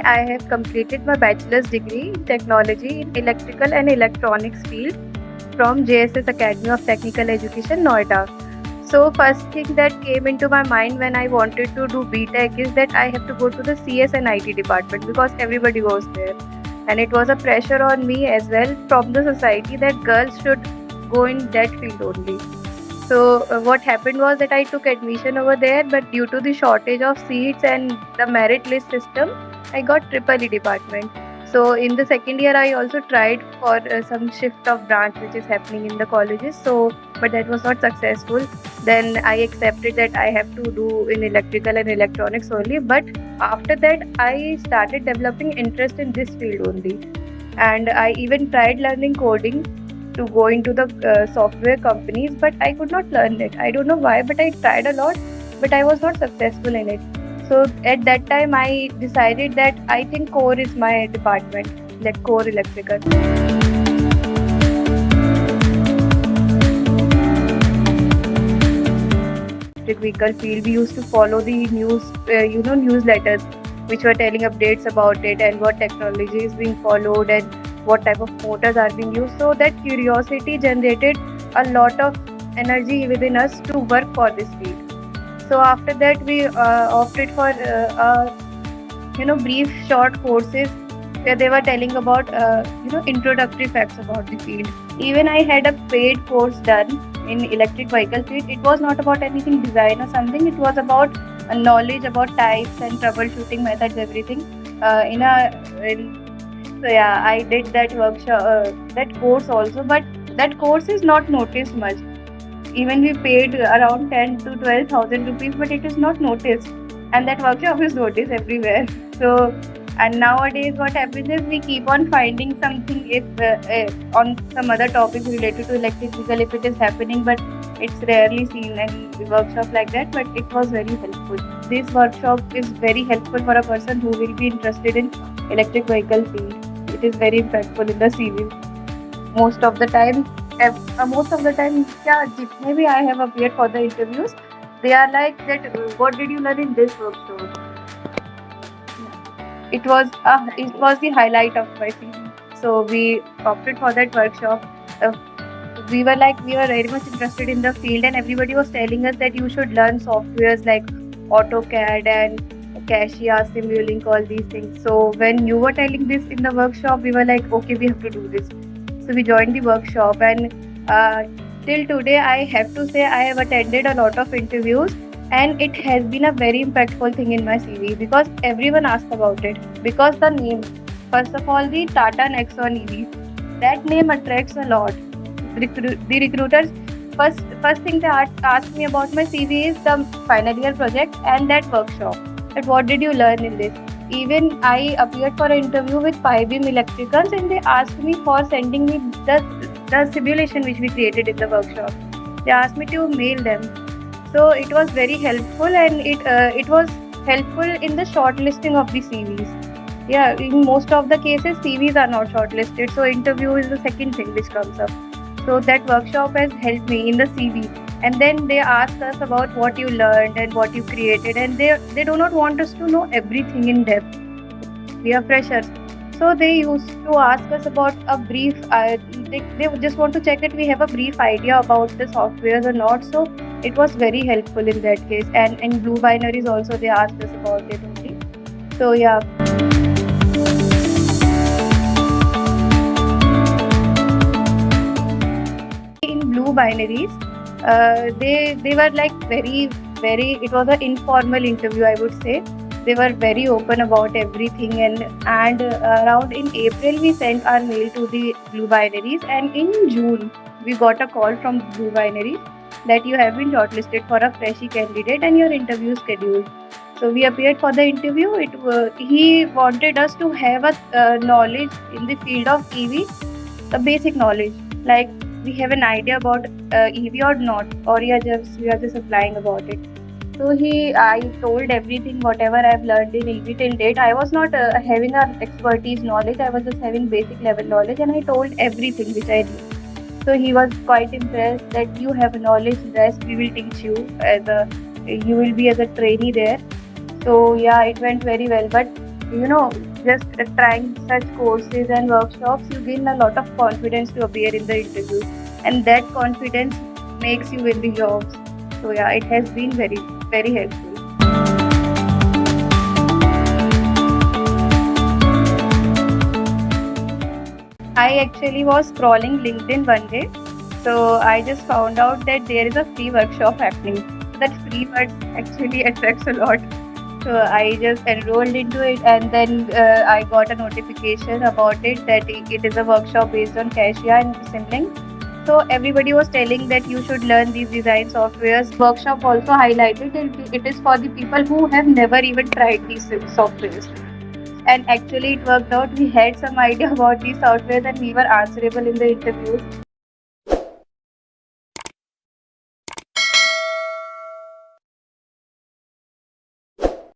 I have completed my bachelor's degree in technology in electrical and electronics field from JSS Academy of Technical Education, Noida. So first thing that came into my mind when I wanted to do BTech is that I have to go to the CS and IT department because everybody goes there. And it was a pressure on me as well from the society that girls should go in that field only. So what happened was that I took admission over there, but due to the shortage of seats and the merit list system, I got triple E department. So in the second year, I also tried for some shift of branch which is happening in the colleges. So, but that was not successful. Then I accepted that I have to do in electrical and electronics only. But after that, I started developing interest in this field only, and I even tried learning coding to go into the software companies, but I could not learn it. I don't know why, but I tried a lot, but I was not successful in it. So at that time, I decided that I think core is my department, like core electrical. Electric vehicle field, we used to follow the news, newsletters, which were telling updates about it and what technology is being followed and what type of motors are being used. So that curiosity generated a lot of energy within us to work for this field. So after that, we opted for brief short courses where they were telling about introductory facts about the field. Even I had a paid course done in electric vehicle field. It was not about anything design or something. It was about knowledge about types and troubleshooting methods, everything. So yeah, I did that workshop, that course also. But that course is not noticed much. Even we paid around 10 to 12,000 rupees, but it is not noticed. And that workshop is noticed everywhere. So, and nowadays what happens is we keep on finding something if on some other topics related to electric vehicle if it is happening, but it's rarely seen in the workshop like that. But it was very helpful. This workshop is very helpful for a person who will be interested in electric vehicle field. It is very impactful in the CV. Most of the time, yeah, जितने भी I have appeared for the interviews, they are like that. What did you learn in this workshop? It was the highlight of my CV. So we opted for that workshop. We were very much interested in the field, and everybody was telling us that you should learn softwares like AutoCAD and Cassia, Simulink, all these things. So when you were telling this in the workshop, we were like, okay, we have to do this. So we joined the workshop, and till today, I have to say I have attended a lot of interviews, and it has been a very impactful thing in my CV because everyone asked about it. Because the name, first of all, the Tata Nexon EV, that name attracts a lot. The recruiters, first thing they ask me about my CV is the final year project and that workshop. That what did you learn in this? Even I appeared for an interview with 5 Electricals, and they asked me for sending me the simulation which we created in the workshop. They asked me to mail them. So it was very helpful, and it was helpful in the shortlisting of the CVs. Yeah, in most of the cases, CVs are not shortlisted. So interview is the second thing which comes up. So that workshop has helped me in the CV. And then they ask us about what you learned and what you created, and they do not want us to know everything in depth. We are freshers. So they used to ask us about a brief, they just want to check that we have a brief idea about the softwares or not. So it was very helpful in that case. And in Blue Binaries also they asked us about it only. So yeah. In Blue Binaries, they were like very, it was an informal interview, I would say. They were very open about everything, and around in April we sent our mail to the Blue Binaries, and in June we got a call from Blue Binaries that you have been shortlisted for a freshie candidate and your interview scheduled. So we appeared for the interview. He wanted us to have a knowledge in the field of EV, the basic knowledge, like we have an idea about EV or not, or we are just applying about it. So I told everything, whatever I've learned in EV till date. I was not having an expertise knowledge. I was just having basic level knowledge, and I told everything which I knew. So he was quite impressed that you have knowledge. Rest we will teach you you will be as a trainee there. So yeah, it went very well. But just trying such courses and workshops, you gain a lot of confidence to appear in the interview, and that confidence makes you win the jobs. So yeah, it has been very, very helpful. I actually was scrolling LinkedIn one day, so I just found out that there is a free workshop happening. That free word actually attracts a lot. So I just enrolled into it, and then I got a notification about it that it is a workshop based on Cassia and Simlink. So everybody was telling that you should learn these design softwares. Workshop also highlighted that it is for the people who have never even tried these softwares. And actually, it worked out. We had some idea about these softwares, and we were answerable in the interviews.